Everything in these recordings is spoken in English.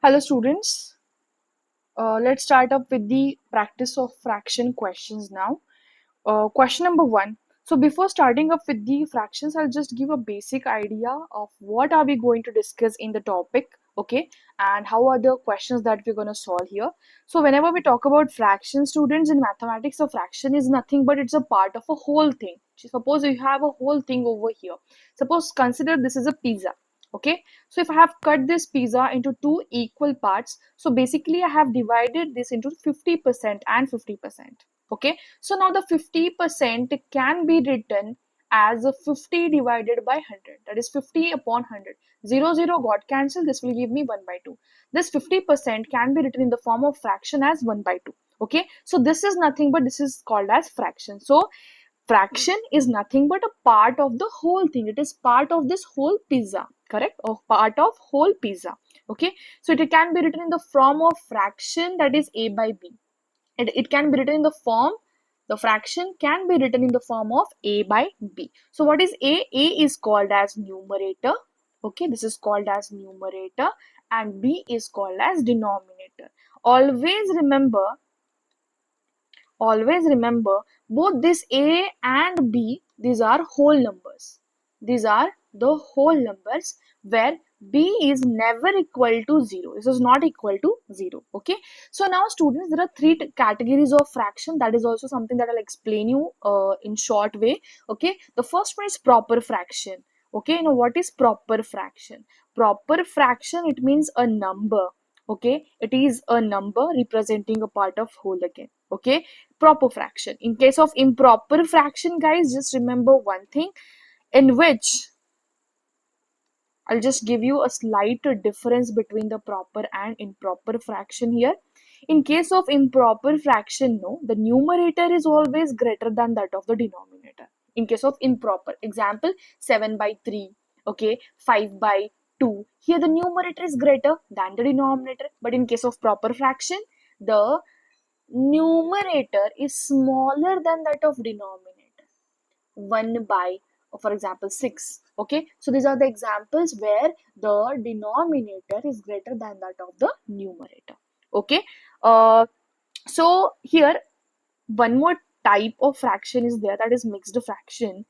Hello students, let's start up with the practice of fraction questions now. Question number one. So before starting up with the fractions, I'll just give a basic idea of what are we going to discuss in the topic, okay, and how are the questions that we're going to solve here. So whenever we talk about fractions, students, in mathematics, a fraction is nothing but it's a part of a whole thing. Suppose you have a whole thing over here. Suppose consider this is a pizza, okay. So if I have cut this pizza into two equal parts, so basically I have divided this into 50% and 50%. Okay, so now the 50% can be written as a 50 divided by 100, that is 50 upon 100. 0 got cancelled, this will give me 1 by 2. This 50% can be written in the form of fraction as 1 by 2. Okay, so this is nothing but this is called as fraction. So fraction is nothing but a part of the whole thing. It is part of this whole pizza, correct? Or part of whole pizza. Okay, so it can be written in the form of fraction, that is a by b. It can be written in the form, the fraction can be written in the form of a by b. So what is a? A is called as numerator. Okay, this is called as numerator, and b is called as denominator. Always remember, always remember, both this a and b, these are whole numbers. These are the whole numbers where b is never equal to 0. This is not equal to 0. Okay, so now students, there are three categories of fraction. That is also something that I'll explain you in short way. Okay, the first one is proper fraction. Okay, now what is proper fraction? Proper fraction, it means a number. Okay, it is a number representing a part of whole again. Okay, proper fraction. In case of improper fraction, guys, just remember one thing, in which I'll just give you a slight difference between the proper and improper fraction here. In case of improper fraction, no, the numerator is always greater than that of the denominator. In case of improper, example 7 by 3, okay, 5 by 2. Here the numerator is greater than the denominator, but in case of proper fraction, the numerator is smaller than that of denominator. 1 by, for example, 6. Okay, so these are the examples where the denominator is greater than that of the numerator. Okay, so here one more type of fraction is there, that is mixed fraction.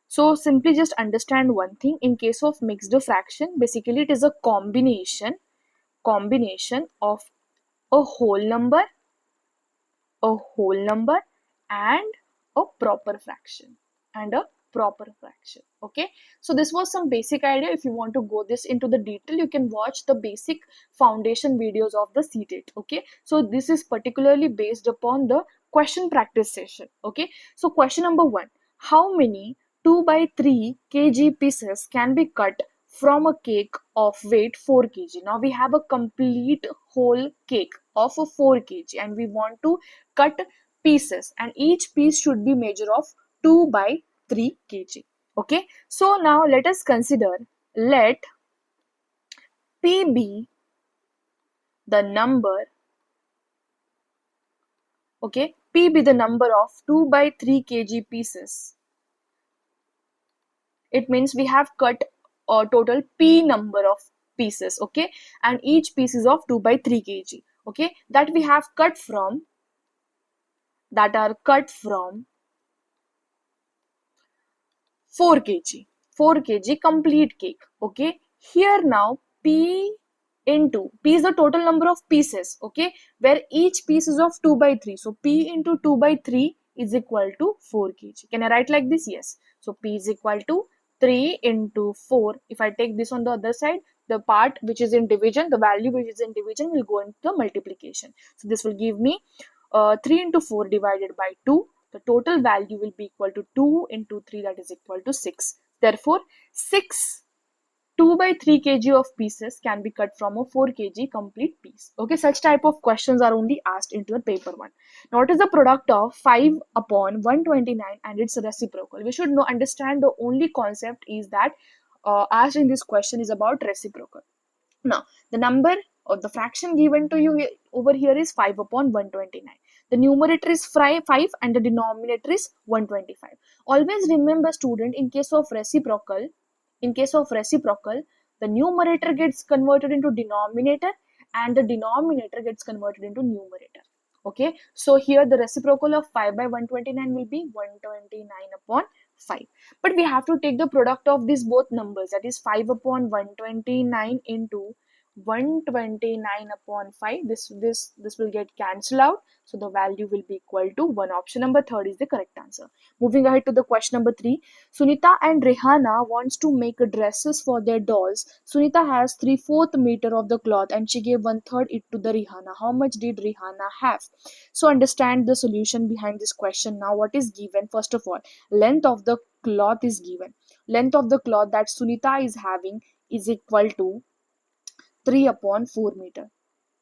So simply just understand one thing. In case of mixed fraction, basically it is a combination of a whole number, and a proper fraction, okay. So this was some basic idea. If you want to go this into the detail, you can watch the basic foundation videos of the CTET. Okay, so this is particularly based upon the question practice session. Okay, so question number one: how many 2 by 3 kg pieces can be cut from a cake of weight 4 kg? Now we have a complete whole cake of a 4 kg and we want to cut pieces, and each piece should be measure of 2 by 3 kg. Okay, so now let us consider, let P be the number, okay, P be the number of 2 by 3 kg pieces. It means we have cut a total P number of pieces, okay, and each piece is of 2 by 3 kg, okay, that we have cut from, that are cut from 4 kg, 4 kg complete cake. Okay, here now P into, P is the total number of pieces, okay, where each piece is of 2 by 3. So P into 2 by 3 is equal to 4 kg. Can I write like this? Yes. So P is equal to 3 into 4. If I take this on the other side, the part which is in division, the value which is in division will go into the multiplication. So this will give me 3 into 4 divided by 2. The total value will be equal to 2 into 3, that is equal to 6. Therefore, 6 2 by 3 kg of pieces can be cut from a 4 kg complete piece. Okay, such type of questions are only asked into the paper 1. Now, what is the product of 5 upon 129 and its reciprocal? We should know, understand the only concept is that asked in this question is about reciprocal. Now, the number or the fraction given to you over here is 5 upon 129. The numerator is 5 and the denominator is 125. Always remember, student, in case of reciprocal, the numerator gets converted into denominator and the denominator gets converted into numerator. Okay, so here the reciprocal of 5 by 129 will be 129 upon 5. But we have to take the product of these both numbers, that is 5 upon 129 into 129 upon 5. This will get cancelled out, so the value will be equal to 1. Option number 3 is the correct answer. Moving ahead to the question number 3. Sunita and Rihanna wants to make dresses for their dolls. Sunita has 3/4 meter of the cloth and she gave 1/3 it to the Rihanna. How much did Rihanna have? So understand the solution behind this question. Now what is given? First of all, length of the cloth is given. Length of the cloth that Sunita is having is equal to 3 upon 4 meter.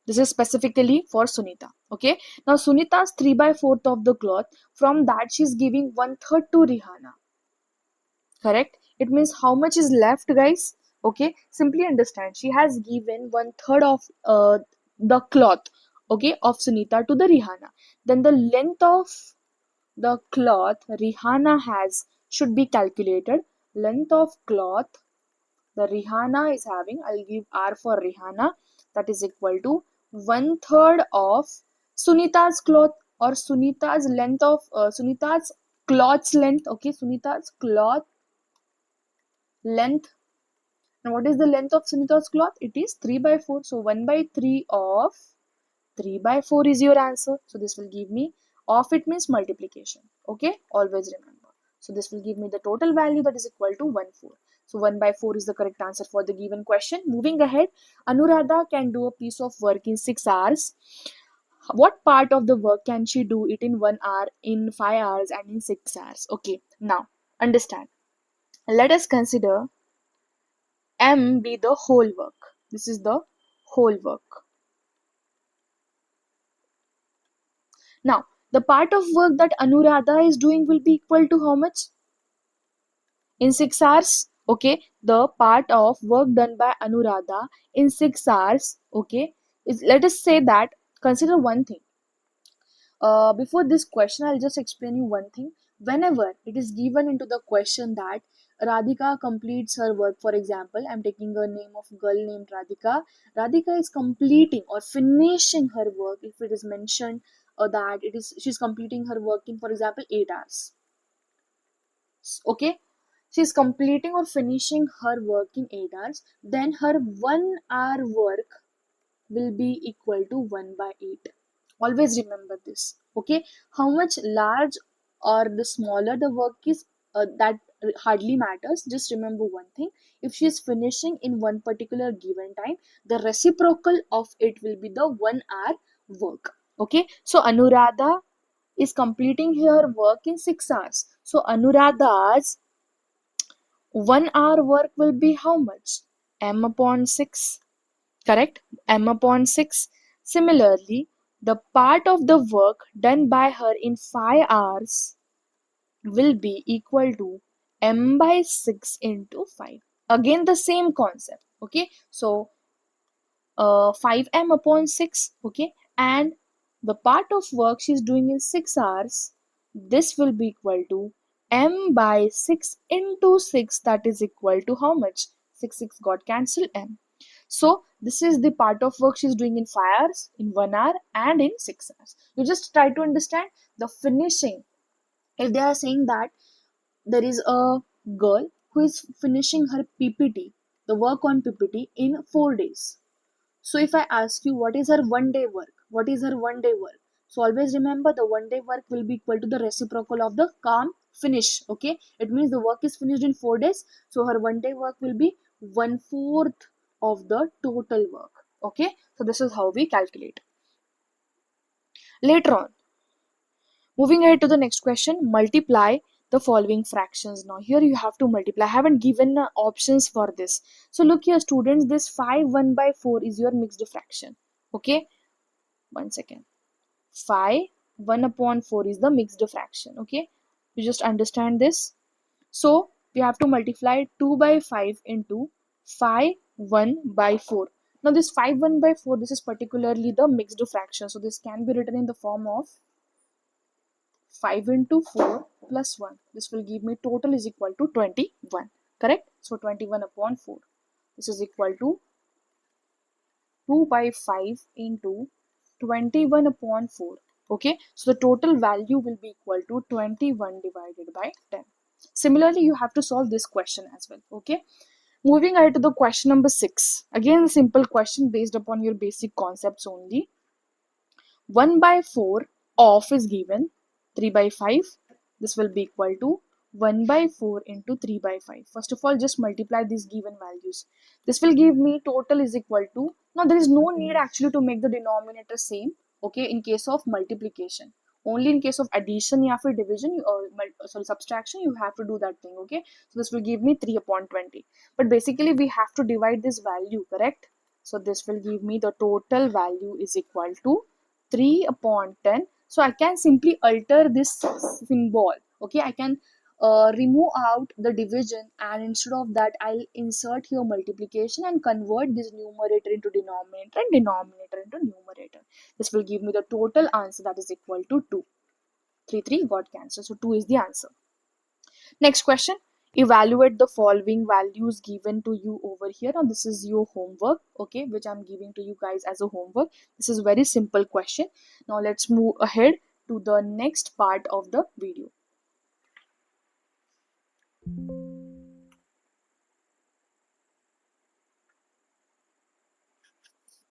This is specifically for Sunita. Okay. Now Sunita's 3 by 4th of the cloth. From that she's giving 1/3 to Rihanna. Correct? It means how much is left, guys? Okay. Simply understand. She has given 1/3 of the cloth, okay, of Sunita to the Rihanna. Then the length of the cloth Rihanna has should be calculated. Length of cloth the Rihanna is having, I'll give R for Rihanna, that is equal to 1/3 of Sunita's cloth, or Sunita's length of Sunita's cloth's length. Okay, Sunita's cloth length. And what is the length of Sunita's cloth? It is 3 by 4. So 1 by 3 of 3 by 4 is your answer. So this will give me, of it means multiplication. Okay, always remember. So this will give me the total value, that is equal to 1/4. So 1 by 4 is the correct answer for the given question. Moving ahead, Anuradha can do a piece of work in 6 hours. What part of the work can she do it in 1 hour, in 5 hours, and in 6 hours? Okay, now understand. Let us consider M be the whole work. This is the whole work. Now, the part of work that Anuradha is doing will be equal to how much? In 6 hours. Okay, the part of work done by Anuradha in 6 hours, okay, is, let us say that, consider one thing. Before this question, I'll just explain you one thing. Whenever it is given into the question that Radhika completes her work, for example, I'm taking a name of girl named Radhika. Radhika is completing or finishing her work. If it is mentioned that she's completing her work in, for example, 8 hours. Okay, she's completing or finishing her work in 8 hours. Then her 1 hour work will be equal to 1 by 8. Always remember this. Okay, how much large or the smaller the work is, that hardly matters. Just remember one thing: if she is finishing in one particular given time, the reciprocal of it will be the 1 hour work. Okay, so Anuradha is completing her work in 6 hours. So Anuradha's 1 hour work will be how much? M upon 6. Correct? M upon 6. Similarly, the part of the work done by her in 5 hours will be equal to M by 6 into 5. Again, the same concept. Okay, so 5M upon 6. Okay, and the part of work she's doing in 6 hours, this will be equal to M by 6 into 6, that is equal to how much? 6 got cancelled, M. So this is the part of work she's doing in 5 hours, in 1 hour, and in 6 hours. You just try to understand the finishing. If they are saying that there is a girl who is finishing her PPT, the work on PPT, in 4 days. So if I ask you what is her 1 day work, what is her 1 day work? So always remember the 1 day work will be equal to the reciprocal of the calm finish. Okay, it means the work is finished in 4 days. So her 1 day work will be 1/4 of the total work. Okay, so this is how we calculate. Later on, moving ahead to the next question, multiply the following fractions. Now here you have to multiply. I haven't given options for this. So look here, students, this 5 1 by 4 is your mixed fraction. Okay, 1 second. 5 1 upon 4 is the mixed fraction. Okay, you just understand this. So we have to multiply 2 by 5 into 5 1 by 4. Now this 5 1 by 4, this is particularly the mixed fraction. So this can be written in the form of 5 into 4 plus 1. This will give me total is equal to 21. Correct? So 21 upon 4. This is equal to 2 by 5 into 21 upon 4. Okay, so the total value will be equal to 21 divided by 10. Similarly, you have to solve this question as well. Okay, moving ahead to the question number 6. Again, a simple question based upon your basic concepts only. 1 by 4 of is given, 3 by 5. This will be equal to 1 by 4 into 3 by 5. First of all, just multiply these given values. This will give me total is equal to, now there is no need actually to make the denominator same, okay, in case of multiplication. Only in case of addition या फिर division, subtraction, you have to do that thing, okay. So this will give me 3 upon 20. But basically we have to divide this value, correct? So this will give me the total value is equal to 3 upon 10. So I can simply alter this symbol. Okay, I can remove out the division, and instead of that I'll insert here multiplication and convert this numerator into denominator and denominator into numerator. This will give me the total answer, that is equal to 2. 3 got cancelled, so 2 is the answer. Next question. Evaluate the following values given to you over here. Now this is your homework, okay, which I'm giving to you guys as a homework. This is very simple question. Now let's move ahead to the next part of the video.